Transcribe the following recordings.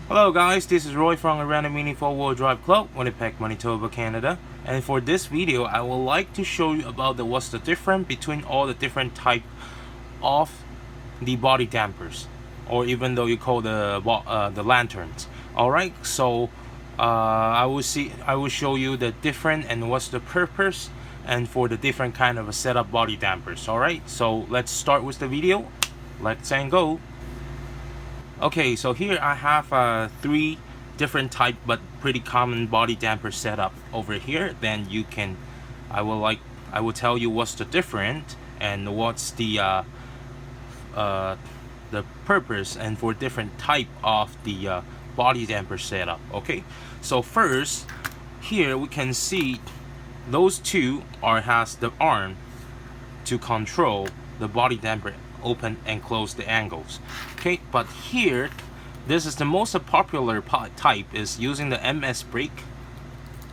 Hello guys, this is Roy from Around Mini 4-Wheel Drive Club, Winnipeg, Manitoba, Canada. And for this video, I would like to show you about what's the difference between all the different type of the body dampers, or even though you call the lanterns. Alright, so I will show you the different and what's the purpose and for the different kind of a setup body dampers. Alright, so let's start with the video. Let's go. Okay, so here I have three different type but pretty common body damper setup over here. Then you can, I will tell you what's the different and what's the purpose and for different type of the body damper setup. Okay, so first here we can see those two has the arm to control the body damper open and close the angles. Okay, but here this is the most popular type is using the MS brake.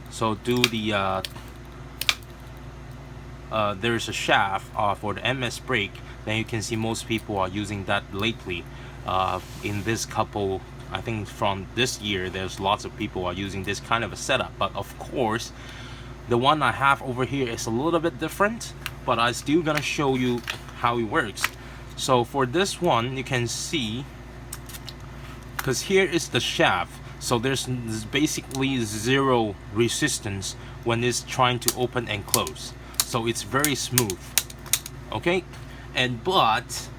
So do the there's a shaft for the MS brake. Then you can see most people are using that lately. In this couple, I think from this year, there's lots of people are using this kind of a setup. But of course, the one I have over here is a little bit different, but I'm still gonna show you how it works. So for this one, you can see, because here is the shaft, so there's basically zero resistance when it's trying to open and close. So it's very smooth. Okay, and but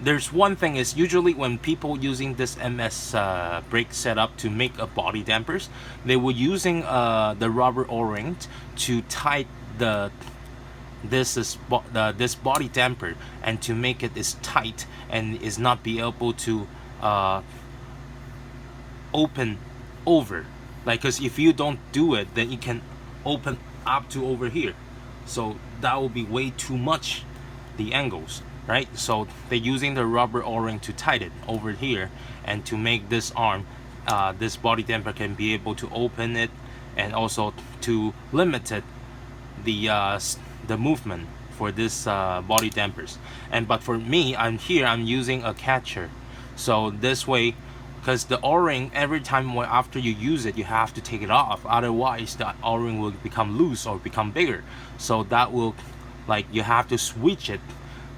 there's one thing is usually when people using this MS brake setup to make a body dampers, they were using the rubber O-ring to tie this body damper and to make it is tight and is not be able to open over, like, because if you don't do it, then it can open up to over here, so that will be way too much the angles, right? So they're using the rubber O-ring to tighten it over here and to make this arm this body damper can be able to open it and also to limit it the movement for this body dampers. And but for me, I'm using a catcher. So this way, because the O-ring, every time after you use it, you have to take it off, otherwise the O-ring will become loose or become bigger. So that will, like, you have to switch it.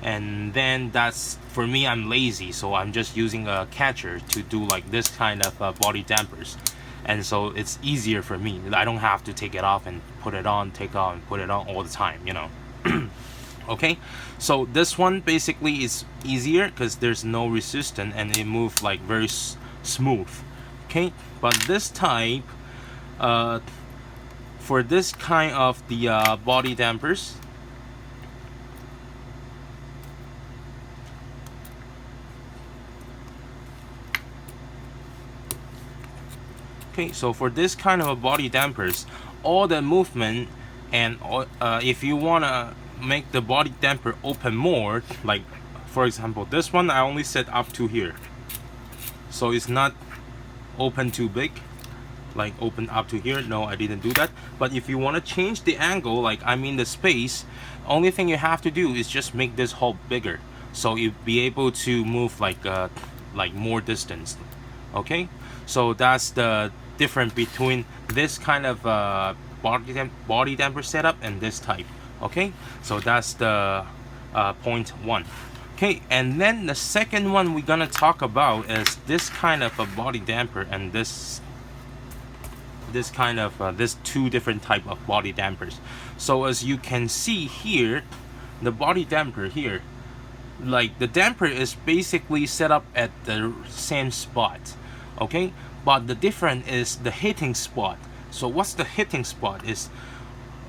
And then that's, for me, I'm lazy, so I'm just using a catcher to do like this kind of body dampers. And so it's easier for me. I don't have to take it off and put it on, take it off and put it on all the time, you know. Okay, so this one basically is easier because there's no resistance and it moves like very smooth. Okay, but this type, for this kind of the body dampers, okay, so for this kind of a body dampers, all the movement and if you wanna make the body damper open more, like for example this one I only set up to here, so it's not open too big, like open up to here. No, I didn't do that. But if you want to change the angle, like I mean the space, only thing you have to do is just make this hole bigger, so you'll be able to move like more distance. Okay, so that's the difference between this kind of body damper setup and this type. Okay, so that's the point one. Okay, and then the second one we're gonna talk about is this kind of a body damper and this kind of this two different type of body dampers. So as you can see here, the body damper here, like the damper is basically set up at the same spot. Okay, but the difference is the hitting spot. So what's the hitting spot is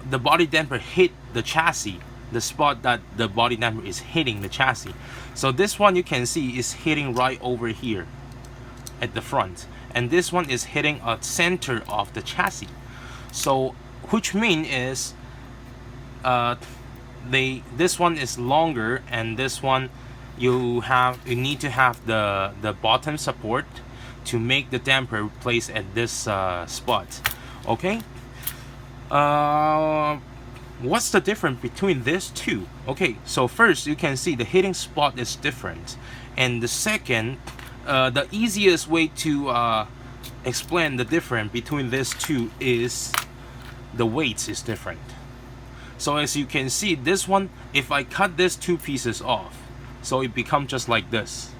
the body damper hit the chassis, the spot that the body damper is hitting the chassis. So this one you can see is hitting right over here at the front, and this one is hitting a center of the chassis. So which mean is this one is longer, and this one you need to have the bottom support to make the damper place at this spot. Okay, what's the difference between these two? Okay, so first you can see the hitting spot is different, and the second the easiest way to explain the difference between these two is the weights is different. So as you can see, this one, if I cut these two pieces off, so it becomes just like this.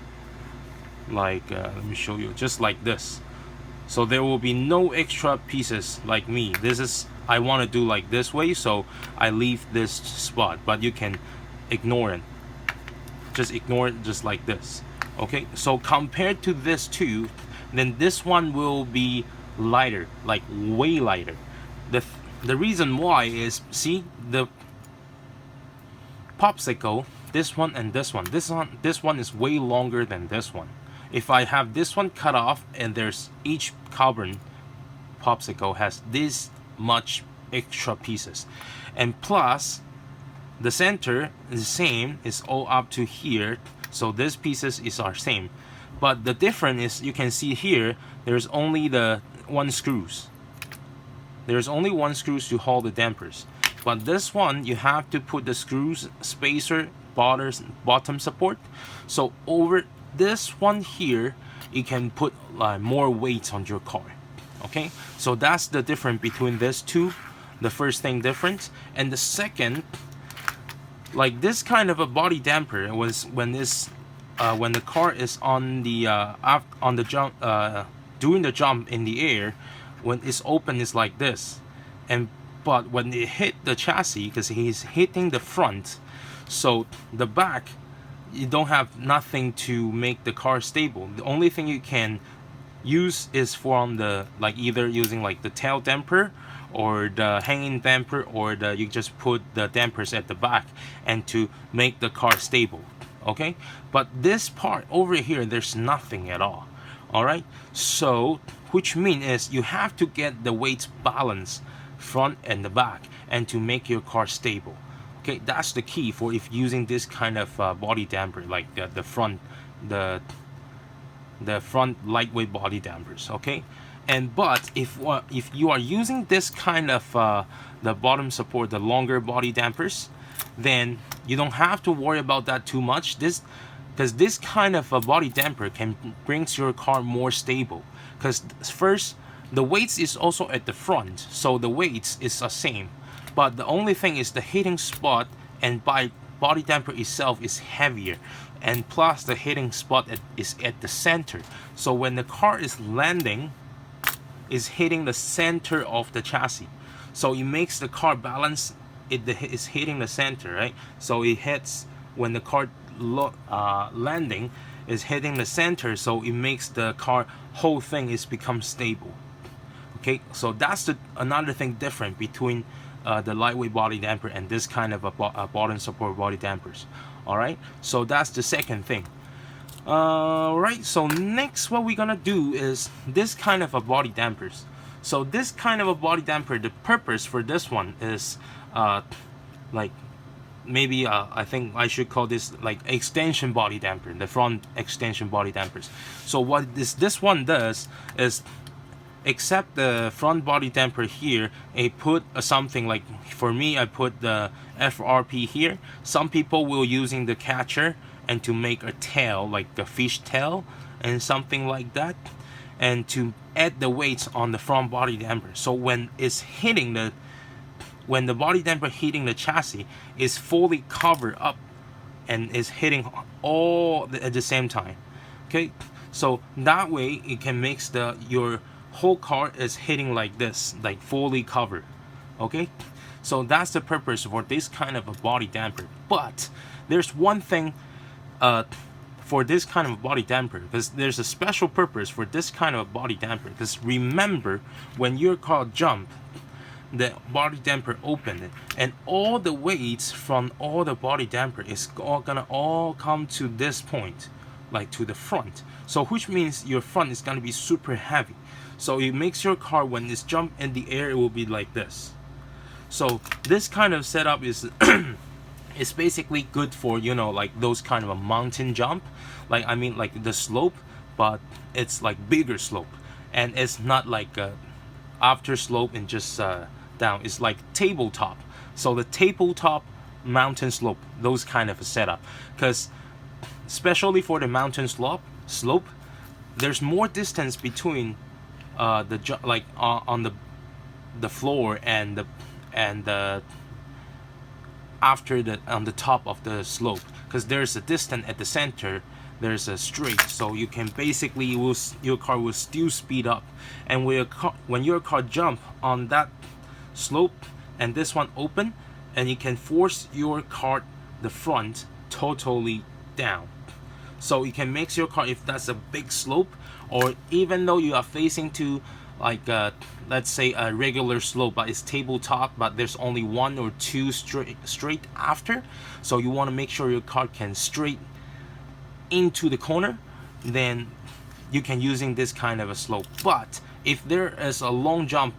Like, let me show you, just like this. So there will be no extra pieces like me. This is, I want to do like this way, so I leave this spot, but you can ignore it. Just ignore it just like this. Okay, so compared to this two, then this one will be lighter, like way lighter. The reason why is, see, the popsicle, this one and this one is way longer than this one. If I have this one cut off, and there's each carbon popsicle has this much extra pieces, and plus the center is the same, is all up to here, so these pieces are same. But the difference is, you can see here, there's only the one screws. There's only one screws to hold the dampers. But this one, you have to put the screws, spacer, bottom support. So over this one here, you can put more weight on your car. Okay, so that's the difference between these two. The first thing difference, and the second, like this kind of a body damper was when the car is on the jump, doing the jump in the air. When it's open, it's like this, but when it hit the chassis, because he's hitting the front, so the back, you don't have nothing to make the car stable. The only thing you can use is from the, like, either using like the tail damper or the hanging damper, or you just put the dampers at the back and to make the car stable. Okay, but this part over here, there's nothing at all. All right, so which means is you have to get the weights balanced front and the back, and to make your car stable. Okay, that's the key for if using this kind of body damper, like the front lightweight body dampers. Okay, and but if you are using this kind of the bottom support, the longer body dampers, then you don't have to worry about that too much. Because this kind of a body damper can brings your car more stable. Because first, the weights is also at the front, so the weights is the same. But the only thing is the hitting spot and by body damper itself is heavier, and plus the hitting spot is at the center. So when the car is landing, is hitting the center of the chassis, so it makes the car balance. It is hitting the center, right? So it hits when the car landing is hitting the center, so it makes the car whole thing is become stable. Okay, so that's another thing different between the lightweight body damper and this kind of a bottom support body dampers. All right, so that's the second thing. Right, so next what we're gonna do is this kind of a body dampers. So this kind of a body damper, the purpose for this one is like maybe I think I should call this like extension body damper, the front extension body dampers. So what this one does is, except the front body damper here, I put something like, for me I put the FRP here. Some people will using the catcher and to make a tail, like a fish tail and something like that, and to add the weights on the front body damper. So when the body damper hitting the chassis, is fully covered up and is hitting all at the same time. Okay, so that way it can make your whole car is hitting like this, like fully covered. Okay, so that's the purpose for this kind of a body damper. But there's one thing for this kind of body damper, because there's a special purpose for this kind of body damper. Because remember, when your car jump, the body damper open, and all the weights from all the body damper is gonna all come to this point, like to the front. So which means your front is gonna be super heavy. So it makes your car, when it's jump in the air, it will be like this. So this kind of setup is it's basically good for, you know, like those kind of a mountain jump, like I mean like the slope, but it's like bigger slope, and it's not like after slope and just down. It's like tabletop. So the tabletop mountain slope, those kind of a setup. Because especially for the mountain slope, there's more distance between on the floor and the after the on the top of the slope, because there's a distance at the center, there's a straight, so you can basically your car will still speed up. And when your car jump on that slope and this one open, and you can force your car the front totally down, so you can make your car, if that's a big slope, or even though you are facing to like let's say a regular slope but it's tabletop, but there's only one or two straight after, so you want to make sure your car can straight into the corner, then you can using this kind of a slope. But if there is a long jump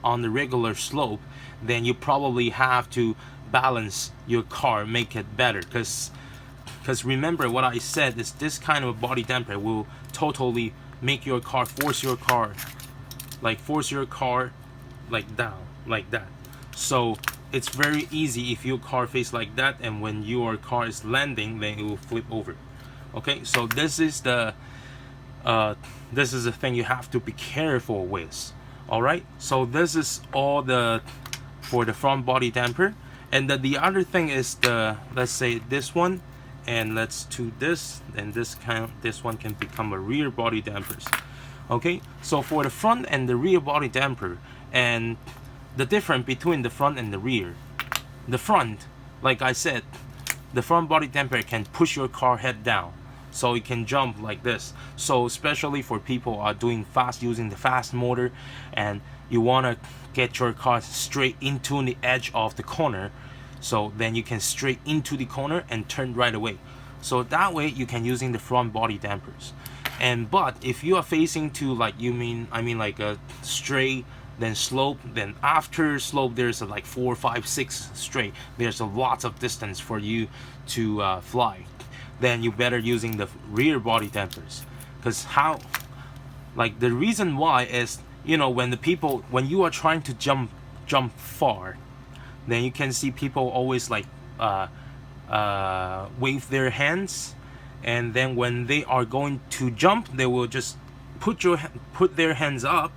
on the regular slope, then you probably have to balance your car, make it better, because remember what I said is this kind of a body damper will totally make your car force your car like down like that. So it's very easy if your car face like that, and when your car is landing, then it will flip over. Okay, so this is the thing you have to be careful with. All right, so this is all for the front body damper. And then the other thing is let's say this one, and let's do this, and this one can become a rear body dampers. Okay, so for the front and the rear body damper, and the difference between the front and the rear. The front, like I said, the front body damper can push your car head down, so it can jump like this. So especially for people are doing using the fast motor, and you want to get your car straight into the edge of the corner, so then you can straight into the corner and turn right away. So that way you can using the front body dampers. And but if you are facing to like like a straight, then slope, then after slope there's a like 4, 5, 6 straight, there's a lot of distance for you to fly, then you better using the rear body dampers. Because the reason why is, when you are trying to jump far, then you can see people always like wave their hands, and then when they are going to jump, they will just put their hands up,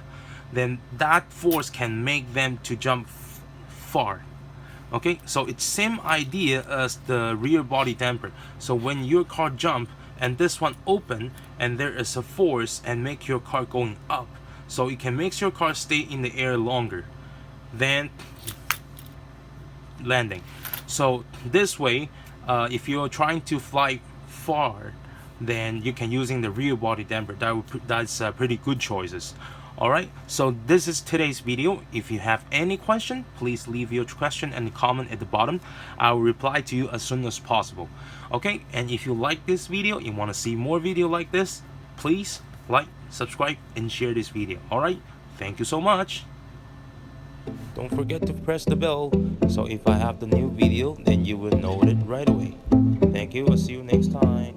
then that force can make them to jump far. Okay, so it's same idea as the rear body damper. So when your car jump and this one open, and there is a force and make your car going up, so it can make your car stay in the air longer than landing. So this way, if you're trying to fly far, then you can using the rear body damper. That's pretty good choices. All right, so this is today's video. If you have any question, please leave your question and comment at the bottom. I will reply to you as soon as possible. Okay, and if you like this video, you want to see more video like this, please like, subscribe, and share this video. All right, thank you so much. Don't forget to press the bell, so if I have the new video, then you will know it right away. Thank you. I'll see you next time.